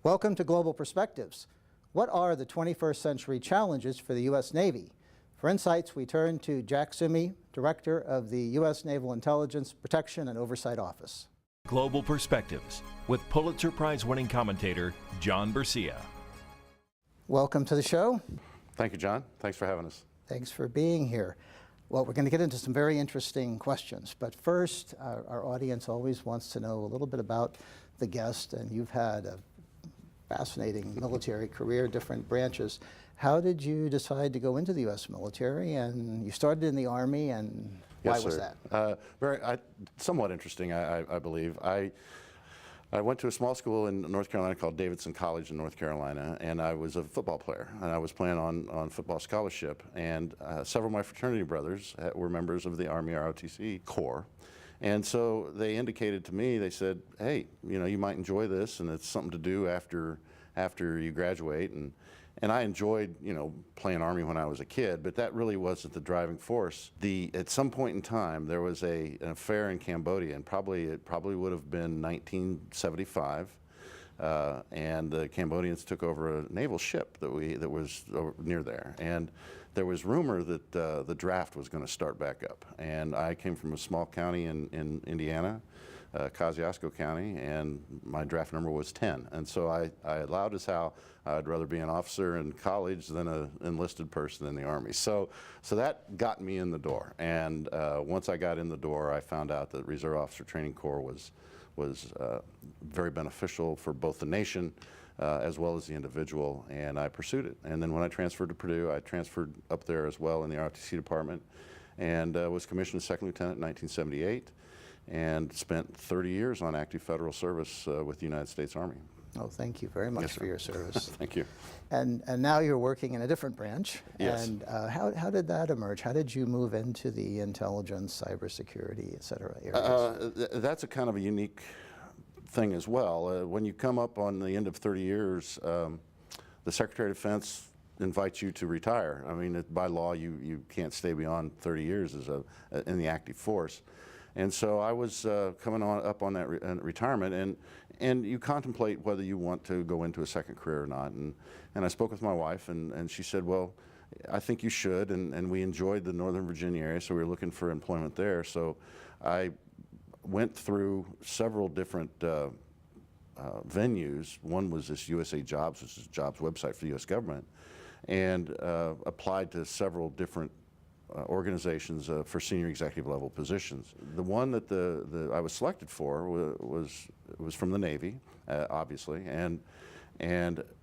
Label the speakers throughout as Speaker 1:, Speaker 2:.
Speaker 1: Welcome to Global Perspectives. What are the 21st century challenges for the U.S. Navy? For insights, we turn to Jack Sumi, Director of the U.S. Naval Intelligence Protection and Oversight Office.
Speaker 2: Global Perspectives with Pulitzer Prize-winning commentator John Bercia.
Speaker 1: Welcome to the show.
Speaker 3: Thank you, John. Thanks for having us.
Speaker 1: Thanks for being here. Well, we're going to get into some very interesting questions, but first, our audience always wants to know a little bit about the guest, and you've had a fascinating military career, different branches. How did you decide to go into the U.S. military? And you started in the Army, and why was that?
Speaker 3: Somewhat interesting, I believe. I went to a small school in North Carolina called Davidson College in North Carolina, and I was a football player, and I was playing on football scholarship, and several of my fraternity brothers were members of the Army ROTC Corps. And so they indicated to me, they said, hey, you know, you might enjoy this, and it's something to do after you graduate. And I enjoyed, you know, playing Army when I was a kid, but that really wasn't the driving force. At some point in time, there was an affair in Cambodia, and it probably would have been 1975, and the Cambodians took over a naval ship that was near there, and there was rumor that the draft was going to start back up. And I came from a small county in Indiana, Kosciuszko County, and my draft number was 10. And so I allowed as how I'd rather be an officer in college than an enlisted person in the Army. So that got me in the door. And once I got in the door, I found out that Reserve Officer Training Corps was very beneficial for both the nation as well as the individual, and I pursued it. And then when I transferred to Purdue, I transferred up there as well in the ROTC department, and was commissioned as second lieutenant in 1978. And spent 30 years on active federal service with the United States Army.
Speaker 1: Oh, thank you very much for your service.
Speaker 3: Thank you.
Speaker 1: And now you're working in a different branch.
Speaker 3: Yes.
Speaker 1: And how did that emerge? How did you move into the intelligence, cybersecurity, et cetera areas?
Speaker 3: That's a kind of a unique thing as well. When you come up on the end of 30 years, the Secretary of Defense invites you to retire. I mean, by law, you can't stay beyond 30 years in the active force. And so I was coming up on that retirement, and you contemplate whether you want to go into a second career or not. And I spoke with my wife, and she said, well, I think you should, and we enjoyed the Northern Virginia area, so we were looking for employment there. So I went through several different venues. One was this USA Jobs, which is a jobs website for the U.S. government, and applied to several different organizations for senior executive level positions. The one that I was selected for was from the Navy, obviously, and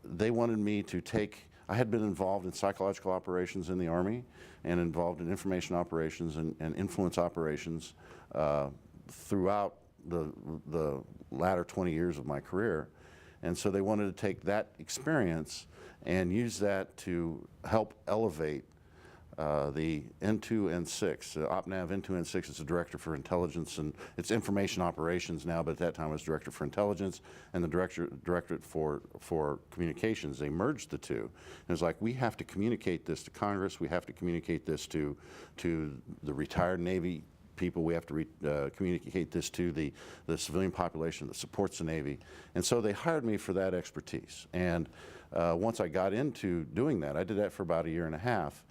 Speaker 3: they wanted me to take. I had been involved in psychological operations in the Army, and involved in information operations and influence operations throughout the latter 20 years of my career, and so they wanted to take that experience and use that to help elevate the N2, N6, OpNav N2, N6 is the Director for Intelligence, and it's Information Operations now, but at that time I was Director for Intelligence, and the Directorate for Communications. They merged the two. And it was like, we have to communicate this to Congress, we have to communicate this to the retired Navy people, we have to communicate this to the civilian population that supports the Navy. And so they hired me for that expertise. And once I got into doing that, I did that for about a year and a half.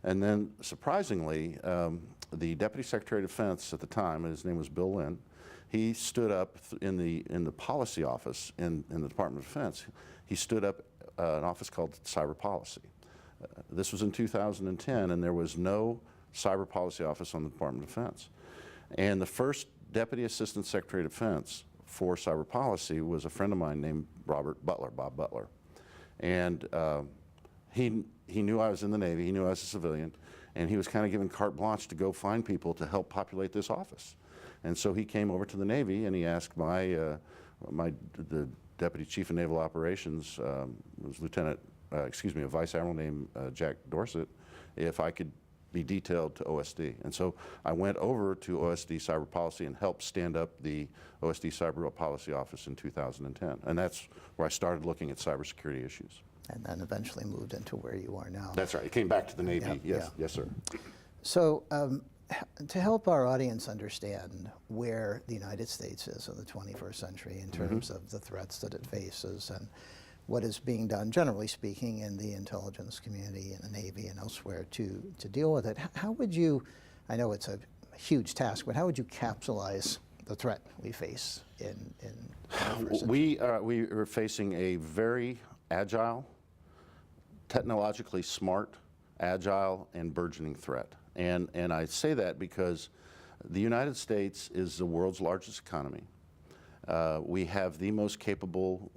Speaker 3: And then, surprisingly, the Deputy Secretary of Defense at the time, his name was Bill Lynn, he stood up in the policy office in the Department of Defense. He stood up an office called Cyber Policy. This was in 2010, and there was no cyber policy office on the Department of Defense. And the first Deputy Assistant Secretary of Defense for cyber policy was a friend of mine named Bob Butler. And he knew I was in the Navy, he knew I was a civilian, and he was kind of given carte blanche to go find people to help populate this office. And so he came over to the Navy, and he asked the Deputy Chief of Naval Operations, was a Vice Admiral named Jack Dorsett, if I could be detailed to OSD. And so I went over to OSD Cyber Policy and helped stand up the OSD Cyber Policy Office in 2010. And that's where I started looking at cybersecurity issues.
Speaker 1: And then eventually moved into where you are now.
Speaker 3: That's right. It came back to the Navy. Yes, sir.
Speaker 1: So to help our audience understand where the United States is in the 21st century in terms of the threats that it faces, and what is being done, generally speaking, in the intelligence community, in the Navy and elsewhere to deal with it. How would you, I know it's a huge task, but how would you capsulize the threat we face in
Speaker 3: We are facing a very agile, technologically smart, agile, and burgeoning threat. And I say that because the United States is the world's largest economy. We have the most capable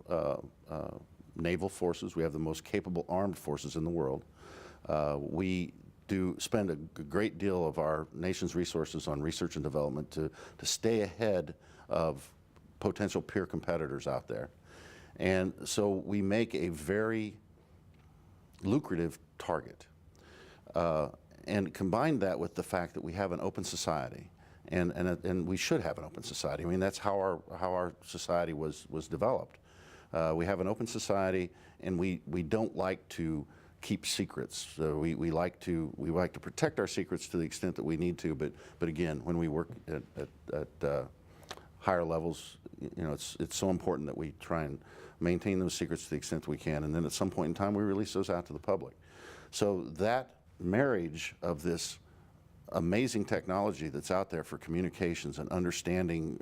Speaker 3: naval forces. We have the most capable armed forces in the world. We do spend a great deal of our nation's resources on research and development to stay ahead of potential peer competitors out there. And so we make a very lucrative target. And combine that with the fact that we have an open society, and we should have an open society. I mean, that's how our society was developed. We have an open society, and we don't like to keep secrets. So we like to protect our secrets to the extent that we need to. But again, when we work at higher levels, you know, it's so important that we try and maintain those secrets to the extent that we can, and then at some point in time we release those out to the public. So that marriage of this amazing technology that's out there for communications and understanding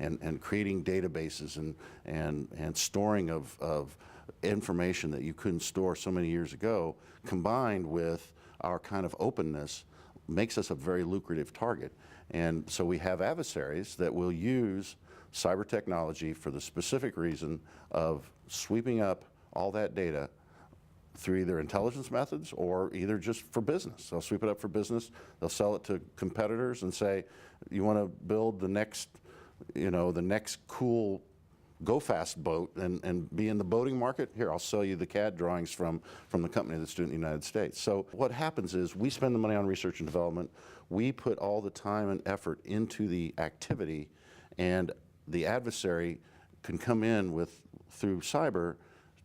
Speaker 3: and creating databases and storing of information that you couldn't store so many years ago, combined with our kind of openness, makes us a very lucrative target. And so we have adversaries that will use cyber technology for the specific reason of sweeping up all that data through either intelligence methods or either just for business. They'll sweep it up for business, they'll sell it to competitors and say, you want to build the next, you know, the next cool go fast boat and be in the boating market? Here, I'll sell you the CAD drawings from the company that's doing it in the United States. So what happens is we spend the money on research and development, we put all the time and effort into the activity, and the adversary can come in through cyber,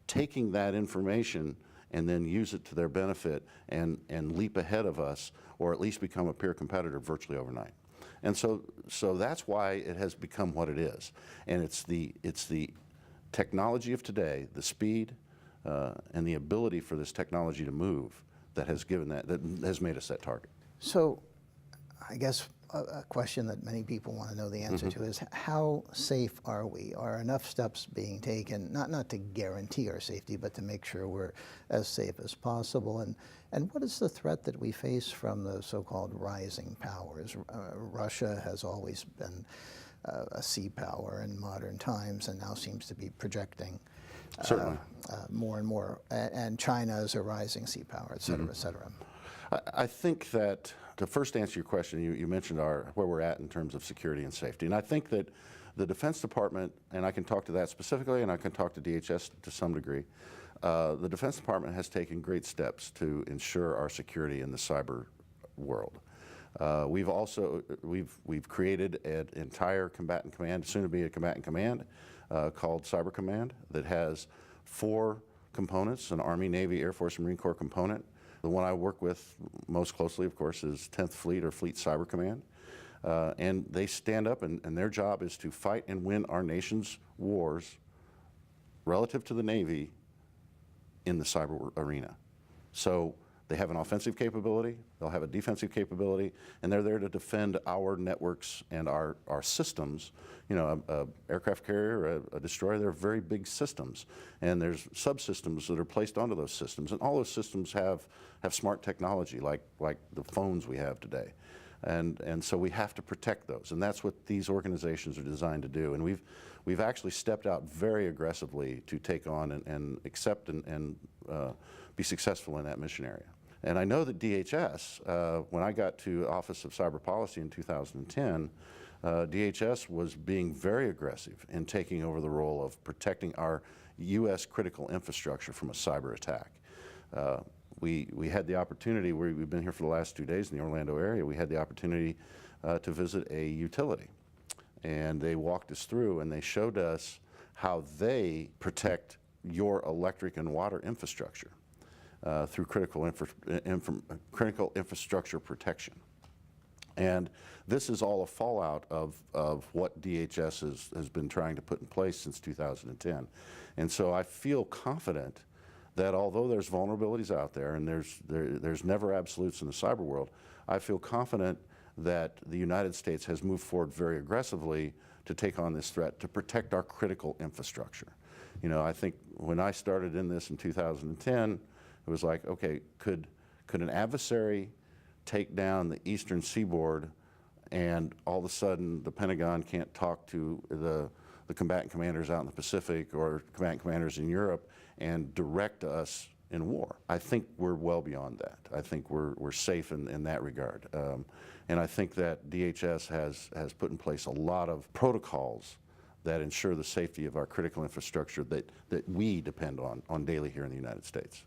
Speaker 3: taking that information and then use it to their benefit and leap ahead of us, or at least become a peer competitor virtually overnight. And so that's why it has become what it is. And it's the technology of today, the speed and the ability for this technology to move that has made us that target.
Speaker 1: So I guess a question that many people want to know the answer to is, how safe are we? Are enough steps being taken, not to guarantee our safety, but to make sure we're as safe as possible? And what is the threat that we face from the so-called rising powers? Russia has always been a sea power in modern times, and now seems to be projecting
Speaker 3: Certainly.
Speaker 1: More and more. And China is a rising sea power, et cetera, et cetera.
Speaker 3: I think that, to first answer your question, you mentioned where we're at in terms of security and safety. And I think that the Defense Department, and I can talk to that specifically, and I can talk to DHS to some degree, the Defense Department has taken great steps to ensure our security in the cyber world. We've created an entire combatant command, soon to be a combatant command, called Cyber Command, that has 4 components: an Army, Navy, Air Force, and Marine Corps component. The one I work with most closely, of course, is 10th Fleet, or Fleet Cyber Command. And they stand up, and their job is to fight and win our nation's wars relative to the Navy in the cyber arena. So they have an offensive capability, they'll have a defensive capability, and they're there to defend our networks and our systems. You know, a aircraft carrier, a destroyer, they're very big systems. And there's subsystems that are placed onto those systems. And all those systems have smart technology, like the phones we have today. And so we have to protect those. And that's what these organizations are designed to do. And we've actually stepped out very aggressively to take on and accept and be successful in that mission area. And I know that DHS, when I got to Office of Cyber Policy in 2010, DHS was being very aggressive in taking over the role of protecting our U.S. critical infrastructure from a cyber attack. We had the opportunity, we've been here for the last 2 days in the Orlando area, we had the opportunity to visit a utility. And they walked us through and they showed us how they protect your electric and water infrastructure through critical infrastructure protection. And this is all a fallout of what DHS has been trying to put in place since 2010. And so I feel confident that although there's vulnerabilities out there, and there's never absolutes in the cyber world, I feel confident that the United States has moved forward very aggressively to take on this threat, to protect our critical infrastructure. You know, I think when I started in this in 2010, it was like, okay, could an adversary take down the eastern seaboard, and all of a sudden the Pentagon can't talk to the combatant commanders out in the Pacific or combatant commanders in Europe and direct us in war? I think we're well beyond that. I think we're safe in that regard. And I think that DHS has put in place a lot of protocols that ensure the safety of our critical infrastructure that we depend on daily here in the United States.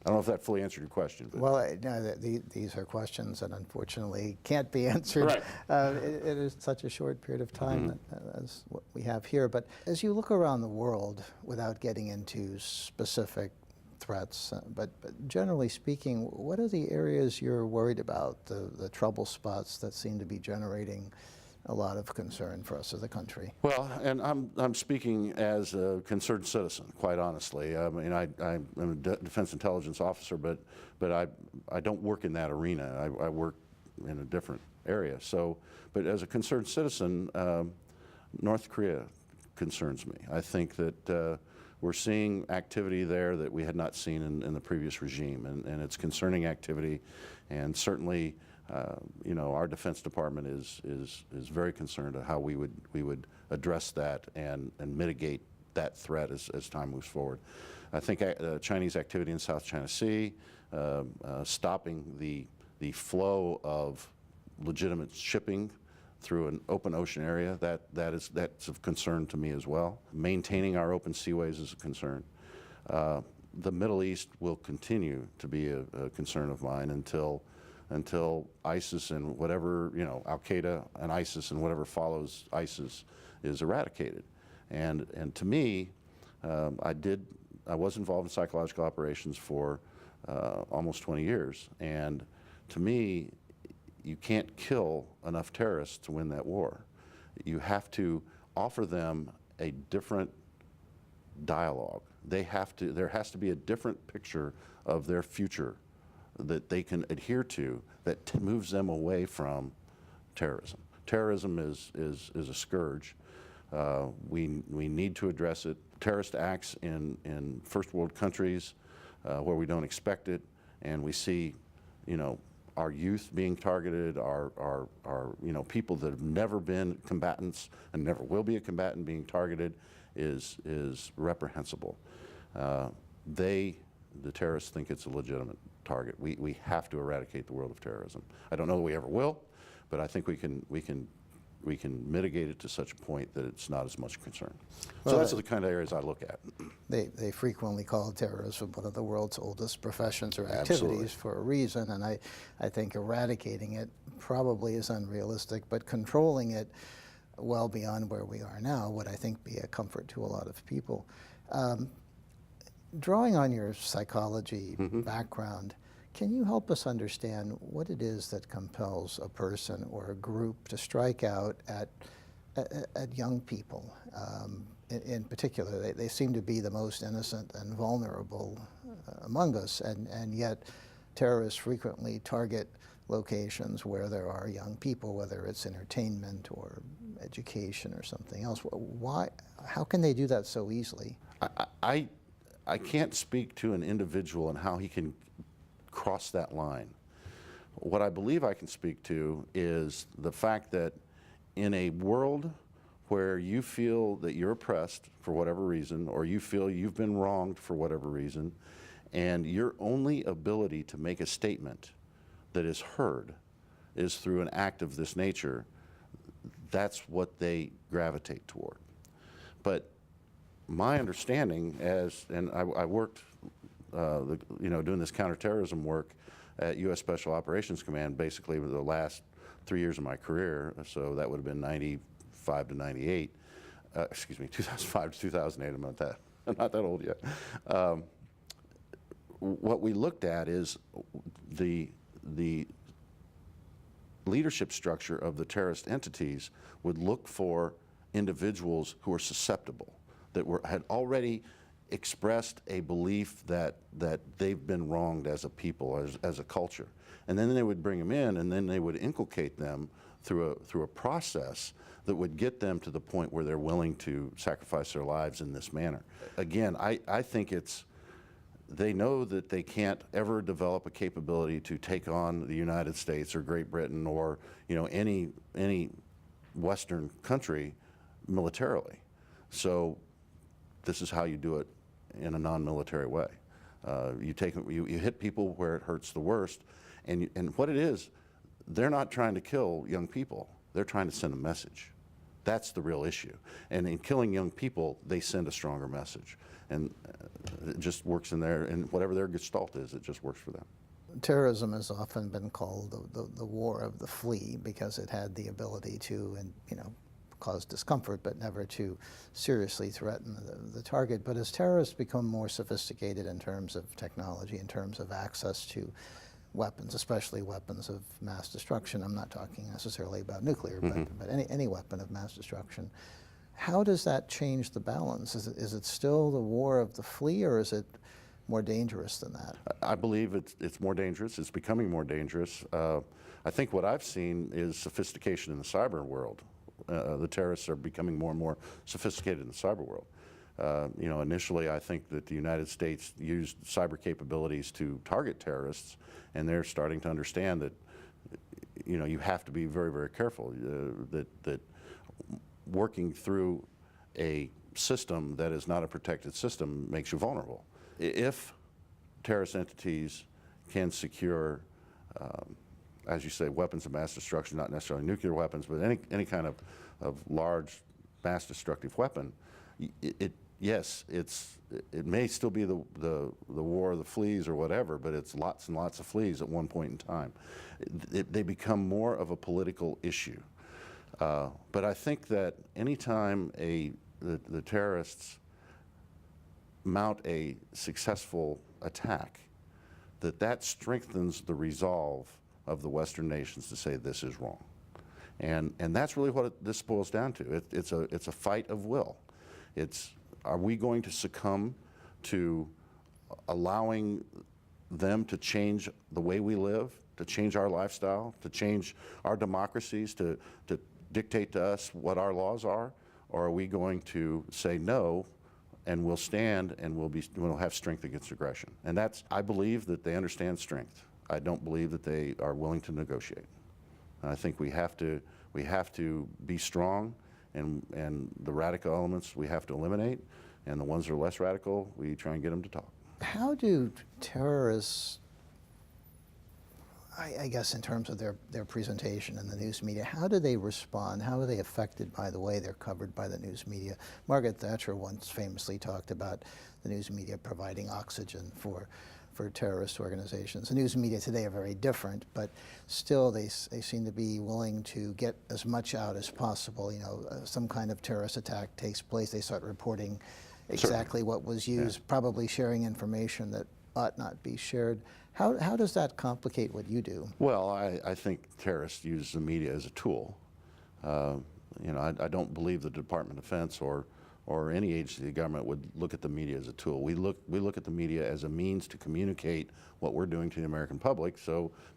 Speaker 3: I don't know if that fully answered your question. But.
Speaker 1: Well, no, these are questions that unfortunately can't be answered.
Speaker 3: Right.
Speaker 1: It is such a short period of time as what we have here. But as you look around the world, without getting into specific threats, but generally speaking, what are the areas you're worried about, the trouble spots that seem to be generating a lot of concern for us as a country?
Speaker 3: Well, and I'm speaking as a concerned citizen, quite honestly. I mean, I'm a defense intelligence officer, but I don't work in that arena. I work in a different area. So, but as a concerned citizen, North Korea concerns me. I think that we're seeing activity there that we had not seen in the previous regime, and it's concerning activity, and certainly. You know, our Defense Department is very concerned of how we would address that and mitigate that threat as time moves forward. I think Chinese activity in South China Sea, stopping the flow of legitimate shipping through an open ocean area, that's of concern to me as well. Maintaining our open seaways is a concern. The Middle East will continue to be a concern of mine until ISIS and whatever, you know, Al-Qaeda and ISIS and whatever follows ISIS is eradicated. And to me, I was involved in psychological operations for almost 20 years. And to me, you can't kill enough terrorists to win that war. You have to offer them a different dialogue. There has to be a different picture of their future that they can adhere to that moves them away from terrorism. Terrorism is a scourge. We need to address it. Terrorist acts in first world countries where we don't expect it, and we see, you know, our youth being targeted, our you know, people that have never been combatants and never will be a combatant being targeted is reprehensible. The terrorists think it's a legitimate target. We have to eradicate the world of terrorism. I don't know that we ever will, but I think we can mitigate it to such a point that it's not as much concern.
Speaker 1: Well,
Speaker 3: so that's the kind of areas I look at.
Speaker 1: They frequently call terrorism one of the world's oldest professions or activities.
Speaker 3: Absolutely.
Speaker 1: For a reason, and I think eradicating it probably is unrealistic, but controlling it well beyond where we are now would, I think, be a comfort to a lot of people. Drawing on your psychology background, can you help us understand what it is that compels a person or a group to strike out at young people? In particular, they seem to be the most innocent and vulnerable among us, and yet terrorists frequently target locations where there are young people, whether it's entertainment or education or something else. Why? How can they do that so easily?
Speaker 3: I can't speak to an individual and how he can cross that line. What I believe I can speak to is the fact that in a world where you feel that you're oppressed for whatever reason, or you feel you've been wronged for whatever reason, and your only ability to make a statement that is heard is through an act of this nature, that's what they gravitate toward. But my understanding, and I worked, you know, doing this counterterrorism work at U.S. Special Operations Command basically for the last 3 years of my career, so that would have been 95 to 98, excuse me, 2005 to 2008, I'm not that old yet. What we looked at is the leadership structure of the terrorist entities would look for individuals who are susceptible, that had already expressed a belief that they've been wronged as a people, as a culture. And then they would bring them in, and then they would inculcate them through a process that would get them to the point where they're willing to sacrifice their lives in this manner. Again, I think they know that they can't ever develop a capability to take on the United States or Great Britain or any Western country militarily. So this is how you do it in a non-military way. You hit people where it hurts the worst, and what it is, they're not trying to kill young people. They're trying to send a message. That's the real issue. And in killing young people, they send a stronger message. And it just works in there, and whatever their gestalt is, it just works for them.
Speaker 1: Terrorism has often been called the war of the flea because it had the ability to, cause discomfort, but never to seriously threaten the target. But as terrorists become more sophisticated in terms of technology, in terms of access to weapons, especially weapons of mass destruction, I'm not talking necessarily about nuclear, but any weapon of mass destruction, how does that change the balance? Is it still the war of the flea, or is it more dangerous than that?
Speaker 3: I believe it's more dangerous. It's becoming more dangerous. I think what I've seen is sophistication in the cyber world. The terrorists are becoming more and more sophisticated in the cyber world. Initially, I think that the United States used cyber capabilities to target terrorists, and they're starting to understand that, you have to be very, very careful. That working through a system that is not a protected system makes you vulnerable. If terrorist entities can secure, as you say, weapons of mass destruction, not necessarily nuclear weapons, but any kind of large mass destructive weapon, yes, it may still be the war of the fleas or whatever, but it's lots and lots of fleas at one point in time. They become more of a political issue. But I think that anytime the terrorists mount a successful attack, that strengthens the resolve of the Western nations to say this is wrong. And that's really what this boils down to. It's a fight of will. Are we going to succumb to allowing them to change the way we live, to change our lifestyle, to change our democracies, to dictate to us what our laws are? Or are we going to say no, and we'll stand and we'll have strength against aggression? And I believe that they understand strength. I don't believe that they are willing to negotiate. And I think we have to be strong, and the radical elements we have to eliminate, and the ones that are less radical, we try and get them to talk.
Speaker 1: How do terrorists, I guess in terms of their presentation in the news media, how do they respond? How are they affected by the way they're covered by the news media? Margaret Thatcher once famously talked about the news media providing oxygen for terrorist organizations. The news media today are very different, but still they seem to be willing to get as much out as possible. Some kind of terrorist attack takes place, they start reporting exactly what was used, probably sharing information that ought not be shared. How does that complicate what you do?
Speaker 3: Well, I think terrorists use the media as a tool. I don't believe the Department of Defense or any agency of the government would look at the media as a tool. We look at the media as a means to communicate what we're doing to the American public,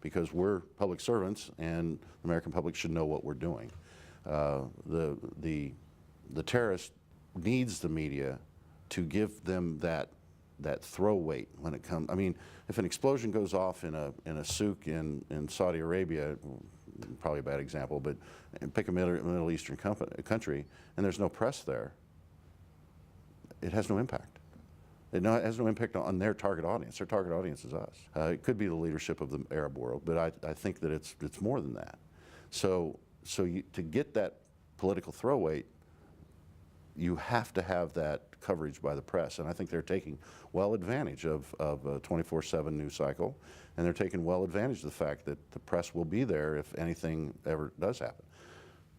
Speaker 3: because we're public servants and the American public should know what we're doing. The terrorist needs the media to give them that throw weight when it comes. I mean, if an explosion goes off in a souk in Saudi Arabia, probably a bad example, but pick a Middle Eastern country, and there's no press there, it has no impact. It has no impact on their target audience. Their target audience is us. It could be the leadership of the Arab world, but I think that it's more than that. So to get that political throw weight, you have to have that coverage by the press, and I think they're taking well advantage of a 24/7 news cycle, and they're taking well advantage of the fact that the press will be there if anything ever does happen.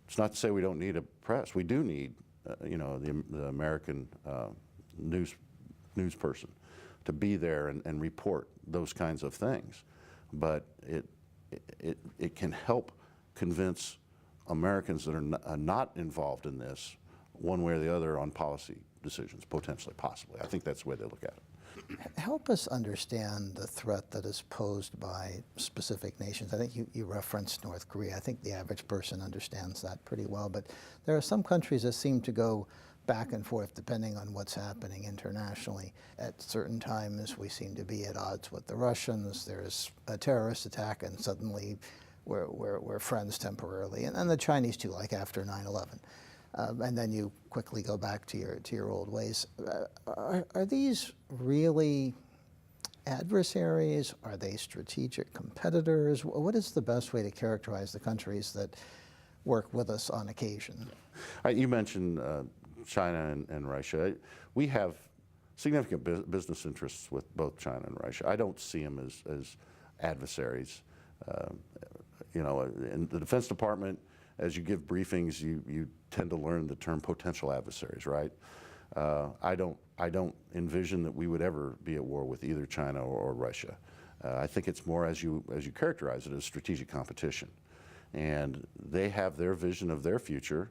Speaker 3: It's not to say we don't need a press. We do need, the American news person to be there and report those kinds of things, but it can help convince Americans that are not involved in this one way or the other on policy decisions, potentially, possibly. I think that's the way they look at it.
Speaker 1: Help us understand the threat that is posed by specific nations. I think you referenced North Korea. I think the average person understands that pretty well, but there are some countries that seem to go back and forth depending on what's happening internationally. At certain times, we seem to be at odds with the Russians. There's a terrorist attack, and suddenly we're friends temporarily. And the Chinese, too, like after 9/11. And then you quickly go back to your old ways. Are these really adversaries? Are they strategic competitors? What is the best way to characterize the countries that work with us on occasion?
Speaker 3: You mentioned China and Russia. We have significant business interests with both China and Russia. I don't see them as adversaries. You know, in the Defense Department, as you give briefings, you tend to learn the term potential adversaries, right? I don't envision that we would ever be at war with either China or Russia. I think it's more, as you characterize it, as strategic competition. And they have their vision of their future,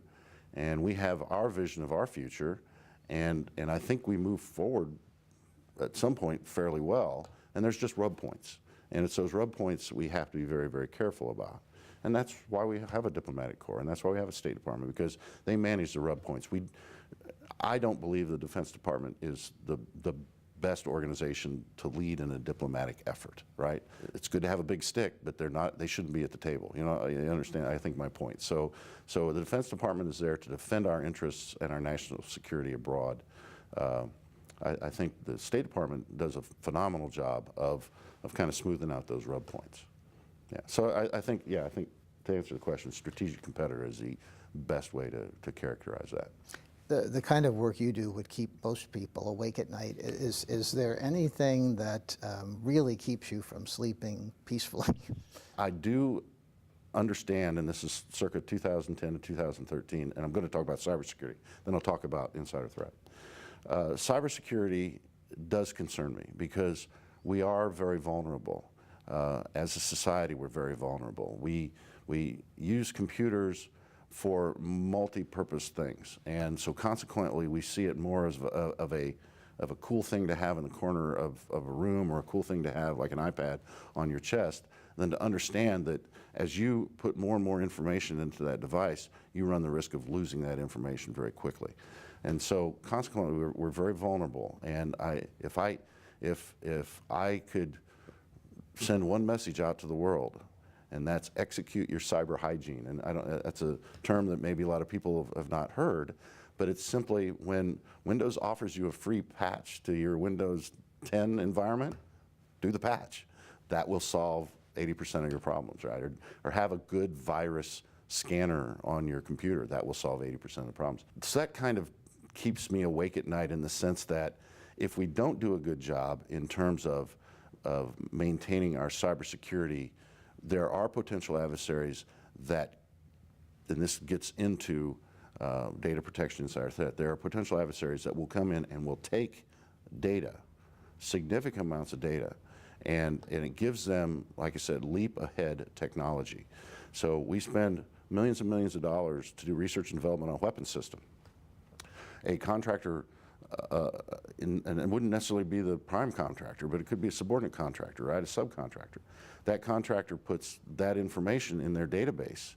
Speaker 3: and we have our vision of our future, and I think we move forward at some point fairly well, and there's just rub points. And it's those rub points we have to be very, very careful about. And that's why we have a diplomatic corps, and that's why we have a State Department, because they manage the rub points. I don't believe the Defense Department is the best organization to lead in a diplomatic effort, right? It's good to have a big stick, but they shouldn't be at the table. You know, you understand, I think, my point. So the Defense Department is there to defend our interests and our national security abroad. I think the State Department does a phenomenal job of kind of smoothing out those rub points. Yeah. So I think to answer the question, strategic competitor is the best way to characterize that.
Speaker 1: The kind of work you do would keep most people awake at night. Is there anything that really keeps you from sleeping peacefully?
Speaker 3: I do understand, and this is circa 2010 to 2013, and I'm going to talk about cybersecurity. Then I'll talk about insider threat. Cybersecurity does concern me because we are very vulnerable. As a society, we're very vulnerable. We use computers for multi-purpose things, and so consequently, we see it more as of a cool thing to have in the corner of a room, or a cool thing to have like an iPad on your chest, than to understand that as you put more and more information into that device, you run the risk of losing that information very quickly. And so consequently, we're very vulnerable. And if I could send one message out to the world, and that's execute your cyber hygiene. And that's a term that maybe a lot of people have not heard, but it's simply when Windows offers you a free patch to your Windows 10 environment, do the patch. That will solve 80% of your problems, right? Or have a good virus scanner on your computer. That will solve 80% of the problems. So that kind of keeps me awake at night, in the sense that if we don't do a good job in terms of maintaining our cybersecurity, there are potential adversaries that, and this gets into data protection insider threat, there are potential adversaries that will come in and will take data, significant amounts of data, and it gives them, like I said, leap ahead technology. So we spend millions and millions of dollars to do research and development on a weapons system. A contractor, and it wouldn't necessarily be the prime contractor, but it could be a subordinate contractor, right, a subcontractor. That contractor puts that information in their database,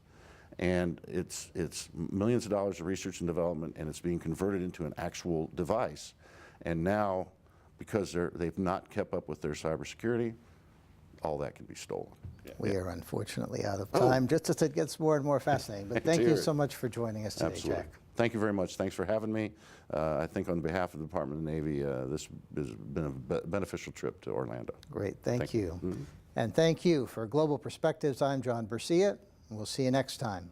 Speaker 3: and it's millions of dollars of research and development, and it's being converted into an actual device. And now, because they've not kept up with their cybersecurity, all that can be stolen.
Speaker 1: We are unfortunately out of time, just as it gets more and more fascinating. But thank you so much for joining us today,
Speaker 3: Absolutely.
Speaker 1: Jack.
Speaker 3: Thank you very much. Thanks for having me. I think on behalf of the Department of the Navy, this has been a beneficial trip to Orlando.
Speaker 1: Great, thank you. And thank you. For Global Perspectives, I'm John Bercia, and we'll see you next time.